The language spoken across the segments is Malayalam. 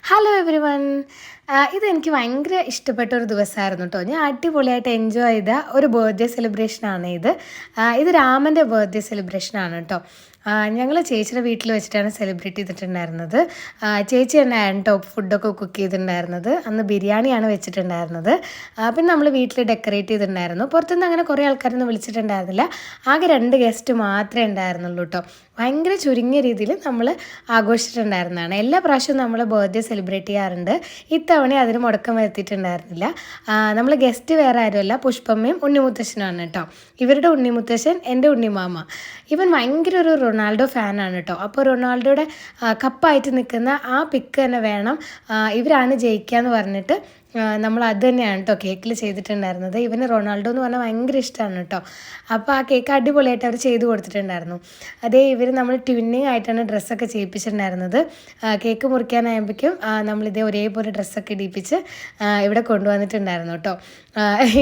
Hello every one. ഇതെനിക്ക് ഭയങ്കര ഇഷ്ടപ്പെട്ട ഒരു ദിവസമായിരുന്നു കേട്ടോ. ഞാൻ അടിപൊളിയായിട്ട് എൻജോയ് ചെയ്ത ഒരു ബർത്ത്ഡേ സെലിബ്രേഷനാണ് ഇത്. ഇത് രാമൻ്റെ ബർത്ത്ഡേ സെലിബ്രേഷനാണ് കേട്ടോ. ഞങ്ങൾ ചേച്ചിയുടെ വീട്ടിൽ വെച്ചിട്ടാണ് സെലിബ്രേറ്റ് ചെയ്തിട്ടുണ്ടായിരുന്നത്. ചേച്ചി തന്നെയാണ് കേട്ടോ ഫുഡൊക്കെ കുക്ക് ചെയ്തിട്ടുണ്ടായിരുന്നത്. അന്ന് ബിരിയാണിയാണ് വെച്ചിട്ടുണ്ടായിരുന്നത്. പിന്നെ നമ്മൾ വീട്ടിൽ ഡെക്കറേറ്റ് ചെയ്തിട്ടുണ്ടായിരുന്നു. പുറത്തുനിന്ന് അങ്ങനെ കുറേ ആൾക്കാരൊന്നും വിളിച്ചിട്ടുണ്ടായിരുന്നില്ല. ആകെ 2 ഗസ്റ്റ് മാത്രമേ ഉണ്ടായിരുന്നുള്ളൂ കേട്ടോ. ഭയങ്കര ചുരുങ്ങിയ രീതിയിൽ നമ്മൾ ആഘോഷിച്ചിട്ടുണ്ടായിരുന്നതാണ്. എല്ലാ പ്രാവശ്യവും നമ്മൾ ബർത്ത്ഡേ സെലിബ്രേറ്റ് ചെയ്യാറുണ്ട്. ഇത്തവണ അതിന് മുടക്കം വരുത്തിയിട്ടുണ്ടായിരുന്നില്ല. നമ്മൾ ഗസ്റ്റ് വേറെ ആരുമല്ല, പുഷ്പമ്മയും ഉണ്ണിമുത്തശ്ശനുമാണ് കേട്ടോ. ഇവരുടെ ഉണ്ണിമുത്തശ്ശൻ എൻ്റെ ഉണ്ണിമാമ. ഇവൻ ഭയങ്കര ഒരു റൊണാൾഡോ ഫാനാണ് കേട്ടോ. അപ്പോൾ റൊണാൾഡോയുടെ കപ്പായിട്ട് നിൽക്കുന്ന ആ പിക്ക് തന്നെ വേണം, ഇവരാണ് ജയിക്കുക എന്ന് പറഞ്ഞിട്ട് നമ്മൾ അത് തന്നെയാണ് കേട്ടോ കേക്കിൽ ചെയ്തിട്ടുണ്ടായിരുന്നത്. ഇവന് റൊണാൾഡോ എന്ന് പറഞ്ഞാൽ ഭയങ്കര ഇഷ്ടമാണ് കേട്ടോ. അപ്പോൾ ആ കേക്ക് അടിപൊളിയായിട്ട് അവർ ചെയ്ത് കൊടുത്തിട്ടുണ്ടായിരുന്നു. അതേ ഇവർ നമ്മൾ ട്വിന്നിങ് ആയിട്ടാണ് ഡ്രസ്സൊക്കെ ചെയ്യിപ്പിച്ചിട്ടുണ്ടായിരുന്നത്. കേക്ക് മുറിക്കാനായപ്പോഴേക്കും നമ്മളിതേ ഒരേപോലെ ഡ്രസ്സൊക്കെ ഇടിപ്പിച്ച് ഇവിടെ കൊണ്ടുവന്നിട്ടുണ്ടായിരുന്നു കേട്ടോ.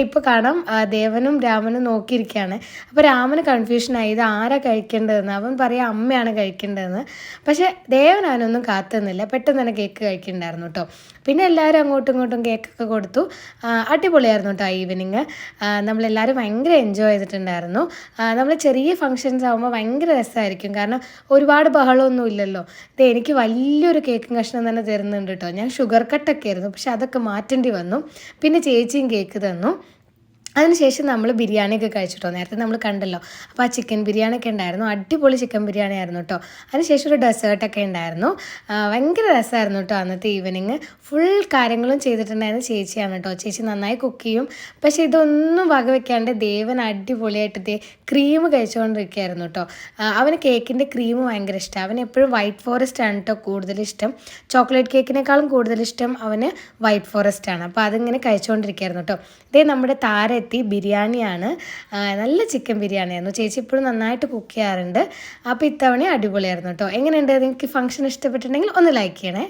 ഇപ്പോൾ കാണാം ദേവനും രാമനും നോക്കിയിരിക്കുകയാണ്. അപ്പോൾ രാമന് കൺഫ്യൂഷനായി ഇത് ആരാ കഴിക്കേണ്ടതെന്ന്. അവൻ പറയാം അമ്മയാണ് കഴിക്കേണ്ടതെന്ന്. പക്ഷേ ദേവൻ അവനൊന്നും കാത്തുന്നില്ല, പെട്ടെന്ന് തന്നെ കേക്ക് കഴിക്കുന്നുണ്ടായിരുന്നു കേട്ടോ. പിന്നെ എല്ലാവരും അങ്ങോട്ടും ഇങ്ങോട്ടും കേക്കൊക്കെ കൊടുത്തു. അടിപൊളിയായിരുന്നു കേട്ടോ ഈവനിങ്. നമ്മളെല്ലാവരും ഭയങ്കര എൻജോയ് ചെയ്തിട്ടുണ്ടായിരുന്നു. നമ്മൾ ചെറിയ ഫങ്ഷൻസ് ആകുമ്പോൾ ഭയങ്കര രസമായിരിക്കും, കാരണം ഒരുപാട് ബഹളമൊന്നും ഇല്ലല്ലോ. എനിക്ക് വലിയൊരു കേക്കും കഷ്ണം തന്നെ തരുന്നുണ്ട് കേട്ടോ. ഞാൻ ഷുഗർ കട്ടൊക്കെ ആയിരുന്നു, പക്ഷെ അതൊക്കെ മാറ്റേണ്ടി വന്നു. പിന്നെ ചേച്ചിയും കേക്ക് തന്നു. അതിനുശേഷം നമ്മൾ ബിരിയാണിയൊക്കെ കഴിച്ചിട്ടോ. നേരത്തെ നമ്മൾ കണ്ടല്ലോ. അപ്പോൾ ആ ചിക്കൻ ബിരിയാണിയൊക്കെ ഉണ്ടായിരുന്നു. അടിപൊളി ചിക്കൻ ബിരിയാണി ആയിരുന്നു കേട്ടോ. അതിനുശേഷം ഒരു ഡെസേർട്ടൊക്കെ ഉണ്ടായിരുന്നു. ഭയങ്കര രസമായിരുന്നു കേട്ടോ അന്നത്തെ ഈവനിങ്. ഫുൾ കാര്യങ്ങളും ചെയ്തിട്ടുണ്ടായിരുന്ന ചേച്ചിയാണ് കേട്ടോ. ചേച്ചി നന്നായി കുക്ക് ചെയ്യും. പക്ഷേ ഇതൊന്നും വകവെക്കാണ്ട് ദേവൻ അടിപൊളിയായിട്ട് ക്രീം കഴിച്ചുകൊണ്ടിരിക്കുകയായിരുന്നു കേട്ടോ. അവന് കേക്കിൻ്റെ ക്രീം ഭയങ്കര ഇഷ്ടം. അവന് എപ്പോഴും വൈറ്റ് ഫോറസ്റ്റ് ആണ് കേട്ടോ കൂടുതലിഷ്ടം. ചോക്ലേറ്റ് കേക്കിനേക്കാളും കൂടുതലിഷ്ടം അവന് വൈറ്റ് ഫോറസ്റ്റ് ആണ്. അപ്പോൾ അതിങ്ങനെ കഴിച്ചുകൊണ്ടിരിക്കുകയായിരുന്നു കേട്ടോ. നമ്മുടെ താര ബിരിയാണിയാണ്. നല്ല ചിക്കൻ ബിരിയാണിയായിരുന്നു. ചേച്ചി ഇപ്പോഴും നന്നായിട്ട് കുക്ക് ചെയ്യാറുണ്ട്. അപ്പോൾ ഇത്തവണ അടിപൊളിയായിരുന്നു കേട്ടോ. എങ്ങനെയുണ്ട്? നിങ്ങൾക്ക് ഫംഗ്ഷൻ ഇഷ്ടപ്പെട്ടിട്ടുണ്ടെങ്കിൽ ഒന്ന് ലൈക്ക് ചെയ്യണേ.